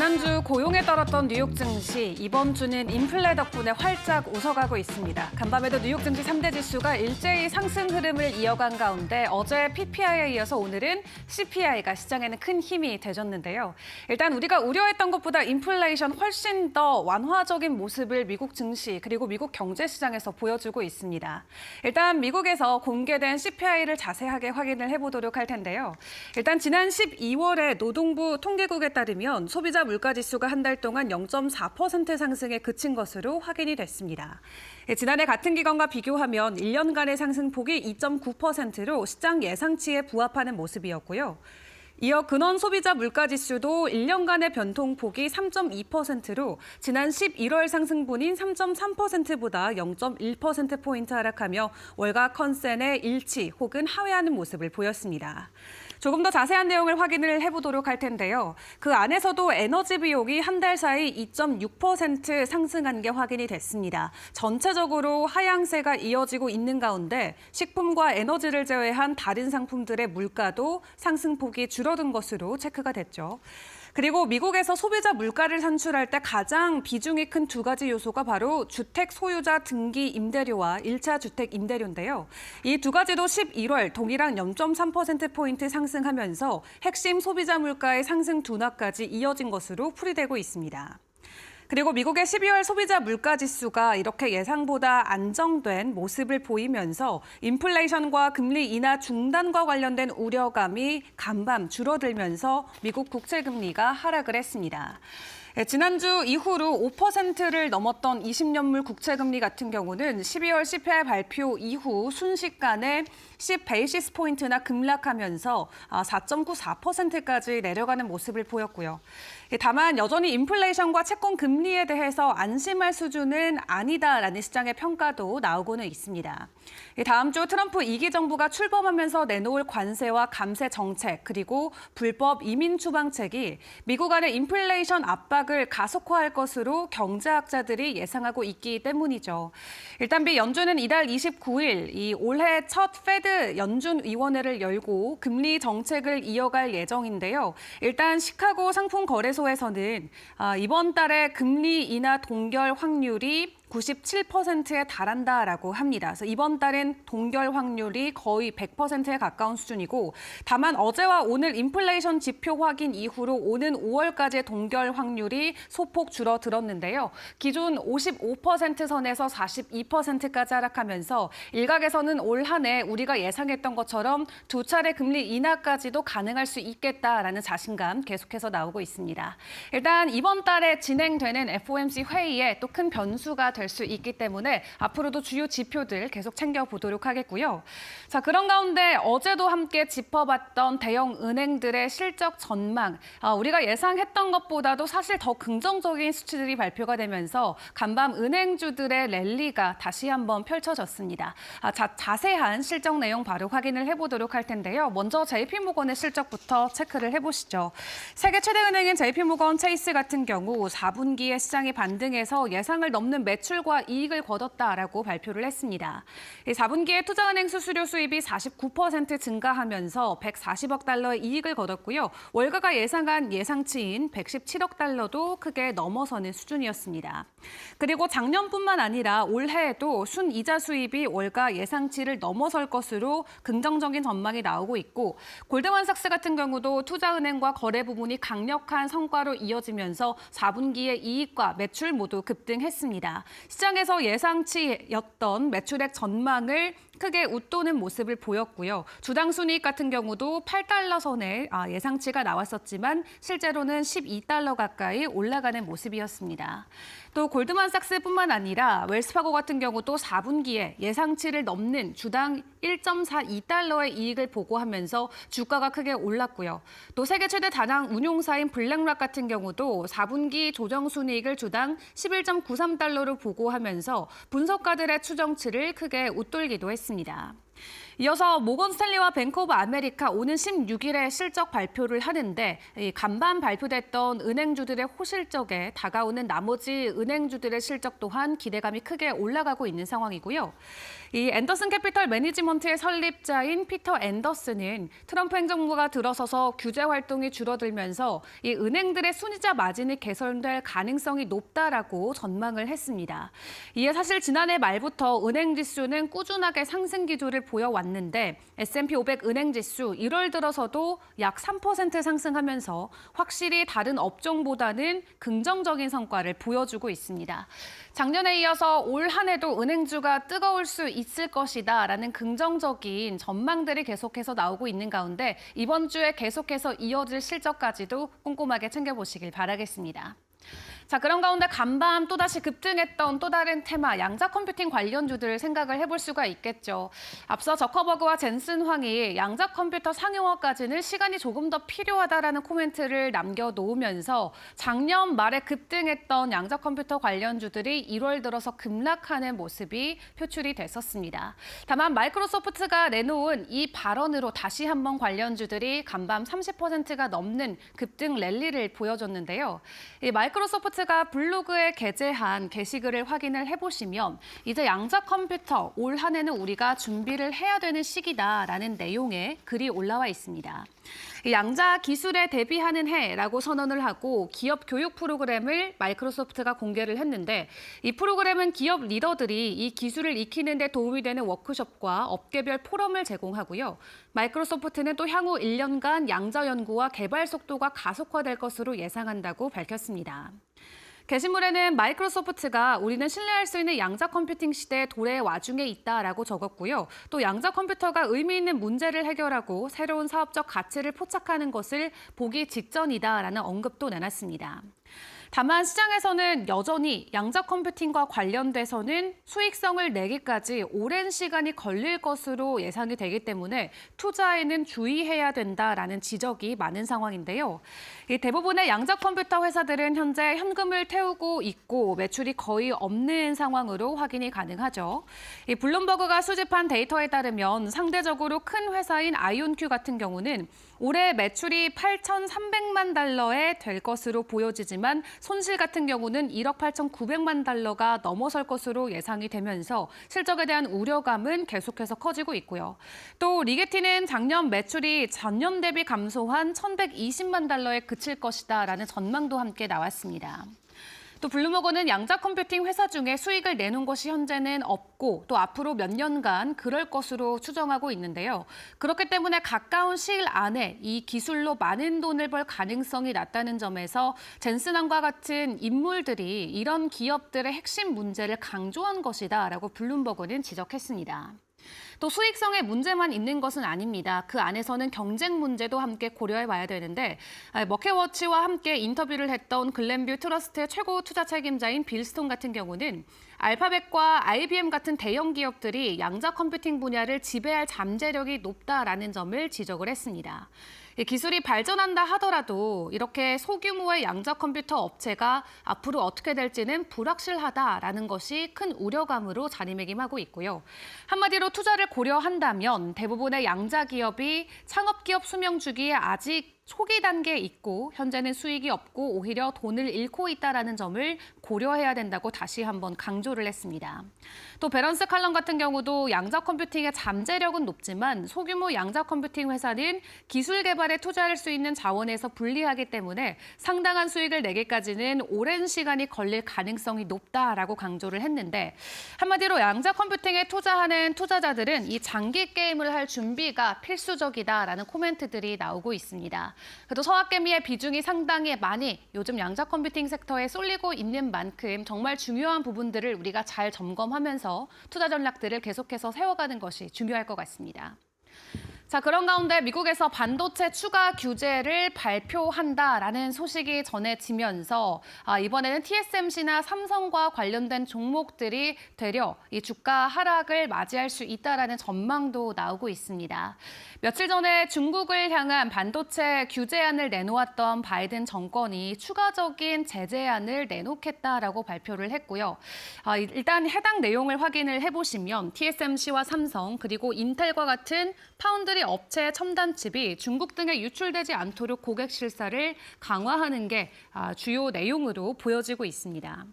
지난주 고용에 떨었던 뉴욕 증시, 이번 주는 인플레 덕분에 활짝 웃어가고 있습니다. 간밤에도 뉴욕 증시 3대 지수가 일제히 상승 흐름을 이어간 가운데 어제 PPI에 이어서 오늘은 CPI가 시장에는 큰 힘이 되줬는데요. 일단 우리가 우려했던 것보다 인플레이션 훨씬 더 완화적인 모습을 미국 증시 그리고 미국 경제 시장에서 보여주고 있습니다. 일단 미국에서 공개된 CPI를 자세하게 확인을 해보도록 할 텐데요. 일단 지난 12월에 노동부 통계국에 따르면 소비자 물가지수가 한 달 동안 0.4% 상승에 그친 것으로 확인이 됐습니다. 지난해 같은 기간과 비교하면 1년간의 상승폭이 2.9%로 시장 예상치에 부합하는 모습이었고요. 이어 근원 소비자 물가지수도 1년간의 변동폭이 3.2%로 지난 11월 상승분인 3.3%보다 0.1%포인트 하락하며 월가 컨센의 일치 혹은 하회하는 모습을 보였습니다. 조금 더 자세한 내용을 확인을 해보도록 할 텐데요. 그 안에서도 에너지 비용이 한 달 사이 2.6% 상승한 게 확인이 됐습니다. 전체적으로 하향세가 이어지고 있는 가운데 식품과 에너지를 제외한 다른 상품들의 물가도 상승폭이 줄어든 것으로 체크가 됐죠. 그리고 미국에서 소비자 물가를 산출할 때 가장 비중이 큰 두 가지 요소가 바로 주택 소유자 등기 임대료와 1차 주택 임대료인데요. 이 두 가지도 11월 동일한 0.3%포인트 상승하면서 핵심 소비자 물가의 상승 둔화까지 이어진 것으로 풀이되고 있습니다. 그리고 미국의 12월 소비자 물가지수가 이렇게 예상보다 안정된 모습을 보이면서 인플레이션과 금리 인하 중단과 관련된 우려감이 간밤 줄어들면서 미국 국채금리가 하락을 했습니다. 지난주 이후로 5%를 넘었던 20년물 국채금리 같은 경우는 12월 CPI 발표 이후 순식간에 10베이시스 포인트나 급락하면서 4.94%까지 내려가는 모습을 보였고요. 다만 여전히 인플레이션과 채권 금리에 대해서 안심할 수준은 아니다라는 시장의 평가도 나오고는 있습니다. 다음 주 트럼프 2기 정부가 출범하면서 내놓을 관세와 감세 정책 그리고 불법 이민 추방책이 미국 안의 인플레이션 압박을 가속화할 것으로 경제학자들이 예상하고 있기 때문이죠. 일단 미 연준은 이달 29일 이 올해 첫 페드 연준위원회를 열고 금리 정책을 이어갈 예정인데요. 일단 시카고 상품거래소에서는 이번 달에 금리 인하 동결 확률이 97%에 달한다라고 합니다. 그래서 이번 달엔 동결 확률이 거의 100%에 가까운 수준이고 다만 어제와 오늘 인플레이션 지표 확인 이후로 오는 5월까지의 동결 확률이 소폭 줄어들었는데요. 기존 55% 선에서 42%까지 하락하면서 일각에서는 올 한 해 우리가 예상했던 것처럼 두 차례 금리 인하까지도 가능할 수 있겠다라는 자신감 계속해서 나오고 있습니다. 일단 이번 달에 진행되는 FOMC 회의에 또 큰 변수가 될 수 있기 때문에 앞으로도 주요 지표들 계속 챙겨보도록 하겠고요. 자, 그런 가운데 어제도 함께 짚어봤던 대형 은행들의 실적 전망. 우리가 예상했던 것보다도 사실 더 긍정적인 수치들이 발표가 되면서 간밤 은행주들의 랠리가 다시 한번 펼쳐졌습니다. 자세한 실적 내용 바로 확인을 해보도록 할 텐데요. 먼저 JP모건의 실적부터 체크를 해보시죠. 세계 최대 은행인 JP모건 체이스 같은 경우 4분기에 시장이 반등해서 예상을 넘는 매출과 이익을 거뒀다라고 발표를 했습니다. 4분기에 투자은행 수수료 수입이 49% 증가하면서 140억 달러의 이익을 거뒀고요. 월가가 예상한 예상치인 117억 달러도 크게 넘어서는 수준이었습니다. 그리고 작년뿐만 아니라 올해에도 순이자 수입이 월가 예상치를 넘어설 것으로 긍정적인 전망이 나오고 있고 골드만삭스 같은 경우도 투자은행과 거래 부문이 강력한 성과로 이어지면서 4분기의 이익과 매출 모두 급등했습니다. 시장에서 예상치였던 매출액 전망을 크게 웃도는 모습을 보였고요. 주당 순이익 같은 경우도 8달러 선에 예상치가 나왔었지만 실제로는 12달러 가까이 올라가는 모습이었습니다. 또 골드만삭스뿐만 아니라 웰스파고 같은 경우도 4분기에 예상치를 넘는 주당 1.42달러의 이익을 보고하면서 주가가 크게 올랐고요. 또 세계 최대 다낭 운용사인 블랙락 같은 경우도 4분기 조정 순이익을 주당 11.93달러로 보고하면서 분석가들의 추정치를 크게 웃돌기도 했습니다. 이어서 모건 스탠리와 뱅크 오브 아메리카 오는 16일에 실적 발표를 하는데 간밤 발표됐던 은행주들의 호실적에 다가오는 나머지 은행주들의 실적 또한 기대감이 크게 올라가고 있는 상황이고요. 이 앤더슨 캐피털 매니지먼트의 설립자인 피터 앤더슨은 트럼프 행정부가 들어서서 규제 활동이 줄어들면서 이 은행들의 순이자 마진이 개선될 가능성이 높다라고 전망을 했습니다. 이에 사실 지난해 말부터 은행 지수는 꾸준하게 상승 기조를 보여왔는데 S&P 500 은행 지수 1월 들어서도 약 3% 상승하면서 확실히 다른 업종보다는 긍정적인 성과를 보여주고 있습니다. 작년에 이어서 올 한 해도 은행주가 뜨거울 수 있을 것이다라는 긍정적인 전망들이 계속해서 나오고 있는 가운데 이번 주에 계속해서 이어질 실적까지도 꼼꼼하게 챙겨보시길 바라겠습니다. 자, 그런 가운데 간밤 또다시 급등했던 또 다른 테마, 양자 컴퓨팅 관련주들 생각을 해볼 수가 있겠죠. 앞서 저커버그와 젠슨 황이 양자 컴퓨터 상용화까지는 시간이 조금 더 필요하다라는 코멘트를 남겨놓으면서 작년 말에 급등했던 양자 컴퓨터 관련주들이 1월 들어서 급락하는 모습이 표출이 됐었습니다. 다만 마이크로소프트가 내놓은 이 발언으로 다시 한번 관련주들이 간밤 30%가 넘는 급등 랠리를 보여줬는데요. 이 마이크로소프트가 블로그에 게재한 게시글을 확인을 해보시면 이제 양자 컴퓨터 올 한 해는 우리가 준비를 해야 되는 시기다라는 내용의 글이 올라와 있습니다. 양자 기술에 대비하는 해라고 선언을 하고 기업 교육 프로그램을 마이크로소프트가 공개를 했는데 이 프로그램은 기업 리더들이 이 기술을 익히는 데 도움이 되는 워크숍과 업계별 포럼을 제공하고요. 마이크로소프트는 또 향후 1년간 양자 연구와 개발 속도가 가속화될 것으로 예상한다고 밝혔습니다. 게시물에는 마이크로소프트가 우리는 신뢰할 수 있는 양자 컴퓨팅 시대의 도래의 와중에 있다라고 적었고요. 또 양자 컴퓨터가 의미 있는 문제를 해결하고 새로운 사업적 가치를 포착하는 것을 보기 직전이다라는 언급도 내놨습니다. 다만 시장에서는 여전히 양자 컴퓨팅과 관련돼서는 수익성을 내기까지 오랜 시간이 걸릴 것으로 예상이 되기 때문에 투자에는 주의해야 된다라는 지적이 많은 상황인데요. 대부분의 양자 컴퓨터 회사들은 현재 현금을 태우고 있고 매출이 거의 없는 상황으로 확인이 가능하죠. 블룸버그가 수집한 데이터에 따르면 상대적으로 큰 회사인 아이온큐 같은 경우는 올해 매출이 8,300만 달러에 될 것으로 보여지지만 손실 같은 경우는 1억 8,900만 달러가 넘어설 것으로 예상이 되면서 실적에 대한 우려감은 계속해서 커지고 있고요. 또 리게티는 작년 매출이 전년 대비 감소한 1,120만 달러에 그칠 것이다라는 전망도 함께 나왔습니다. 또 블룸버그는 양자 컴퓨팅 회사 중에 수익을 내놓은 것이 현재는 없고 또 앞으로 몇 년간 그럴 것으로 추정하고 있는데요. 그렇기 때문에 가까운 시일 안에 이 기술로 많은 돈을 벌 가능성이 낮다는 점에서 젠슨왕과 같은 인물들이 이런 기업들의 핵심 문제를 강조한 것이다라고 블룸버그는 지적했습니다. 또 수익성에 문제만 있는 것은 아닙니다. 그 안에서는 경쟁 문제도 함께 고려해봐야 되는데 머켓워치와 함께 인터뷰를 했던 글렌뷰 트러스트의 최고 투자 책임자인 빌 스톤 같은 경우는 알파벳과 IBM 같은 대형 기업들이 양자 컴퓨팅 분야를 지배할 잠재력이 높다라는 점을 지적을 했습니다. 기술이 발전한다 하더라도 이렇게 소규모의 양자 컴퓨터 업체가 앞으로 어떻게 될지는 불확실하다라는 것이 큰 우려감으로 자리매김하고 있고요. 한마디로 투자를 고려한다면 대부분의 양자 기업이 창업기업 수명 주기에 아직 초기 단계에 있고 현재는 수익이 없고 오히려 돈을 잃고 있다는 점을 고려해야 된다고 다시 한번 강조를 했습니다. 또 베런스 칼럼 같은 경우도 양자 컴퓨팅의 잠재력은 높지만 소규모 양자 컴퓨팅 회사는 기술 개발에 투자할 수 있는 자원에서 불리하기 때문에 상당한 수익을 내기까지는 오랜 시간이 걸릴 가능성이 높다라고 강조를 했는데 한마디로 양자 컴퓨팅에 투자하는 투자자들은 이 장기 게임을 할 준비가 필수적이다라는 코멘트들이 나오고 있습니다. 그래도 서학개미의 비중이 상당히 많이 요즘 양자 컴퓨팅 섹터에 쏠리고 있는 만큼 정말 중요한 부분들을 우리가 잘 점검하면서 투자 전략들을 계속해서 세워가는 것이 중요할 것 같습니다. 자, 그런 가운데 미국에서 반도체 추가 규제를 발표한다라는 소식이 전해지면서 이번에는 TSMC나 삼성과 관련된 종목들이 되려 이 주가 하락을 맞이할 수 있다라는 전망도 나오고 있습니다. 며칠 전에 중국을 향한 반도체 규제안을 내놓았던 바이든 정권이 추가적인 제재안을 내놓겠다라고 발표를 했고요. 일단 해당 내용을 확인을 해보시면 TSMC와 삼성 그리고 인텔과 같은 파운드리 업체 첨단 칩이 중국 등에 유출되지 않도록 고객 실사를 강화하는 게 주요 내용으로 보여지고 있습니다.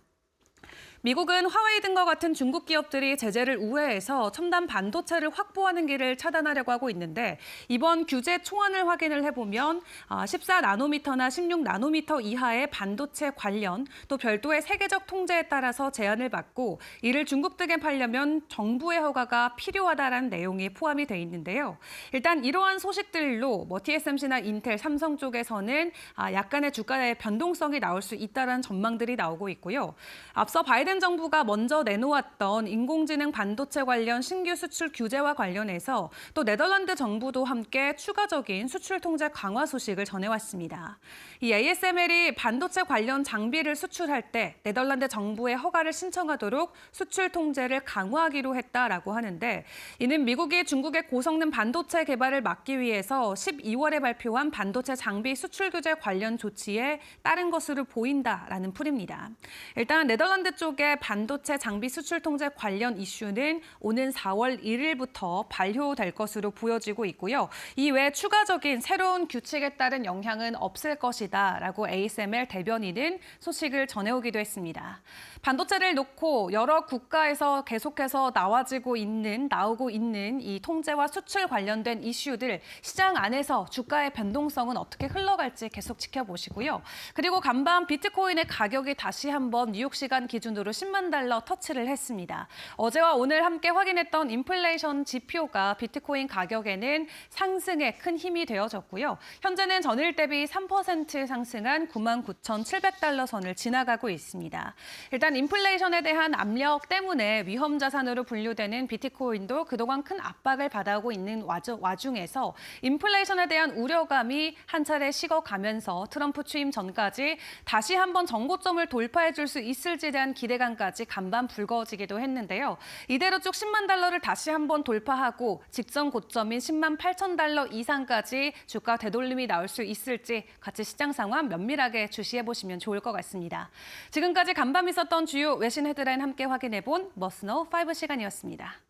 미국은 화웨이 등과 같은 중국 기업들이 제재를 우회해서 첨단 반도체를 확보하는 길을 차단하려고 하고 있는데 이번 규제 초안을 확인을 해보면 14나노미터나 16나노미터 이하의 반도체 관련 또 별도의 세계적 통제에 따라서 제한을 받고 이를 중국 등에 팔려면 정부의 허가가 필요하다라는 내용이 포함이 돼 있는데요. 일단 이러한 소식들로 TSMC나 인텔, 삼성 쪽에서는 약간의 주가의 변동성이 나올 수 있다는 전망들이 나오고 있고요. 앞서 바이든 정부가 먼저 내놓았던 인공지능 반도체 관련 신규 수출 규제와 관련해서 또 네덜란드 정부도 함께 추가적인 수출 통제 강화 소식을 전해왔습니다. 이 ASML이 반도체 관련 장비를 수출할 때 네덜란드 정부의 허가를 신청하도록 수출 통제를 강화하기로 했다라고 하는데 이는 미국이 중국의 고성능 반도체 개발을 막기 위해서 12월에 발표한 반도체 장비 수출 규제 관련 조치에 따른 것으로 보인다라는 풀입니다. 일단 네덜란드 쪽에 반도체 장비 수출 통제 관련 이슈는 오는 4월 1일부터 발효될 것으로 보여지고 있고요. 이외에 추가적인 새로운 규칙에 따른 영향은 없을 것이다라고 ASML 대변인은 소식을 전해오기도 했습니다. 반도체를 놓고 여러 국가에서 계속해서 나오고 있는 이 통제와 수출 관련된 이슈들 시장 안에서 주가의 변동성은 어떻게 흘러갈지 계속 지켜보시고요. 그리고 간밤 비트코인의 가격이 다시 한번 뉴욕 시간 기준으로 10만 달러 터치를 했습니다. 어제와 오늘 함께 확인했던 인플레이션 지표가 비트코인 가격에는 상승에 큰 힘이 되어졌고요. 현재는 전일 대비 3% 상승한 99,700달러 선을 지나가고 있습니다. 일단 인플레이션에 대한 압력 때문에 위험 자산으로 분류되는 비트코인도 그동안 큰 압박을 받아오고 있는 와중에서 인플레이션에 대한 우려감이 한 차례 식어가면서 트럼프 취임 전까지 다시 한번 정고점을 돌파해 줄 수 있을지에 대한 기대감까지 간밤 불거지기도 했는데요. 이대로 쭉 10만 달러를 다시 한번 돌파하고 직전 고점인 10만 8천 달러 이상까지 주가 되돌림이 나올 수 있을지 같이 시장 상황 면밀하게 주시해 보시면 좋을 것 같습니다. 지금까지 간밤 있었던 주요 외신 헤드라인 함께 확인해 본 머스노 5 시간이었습니다.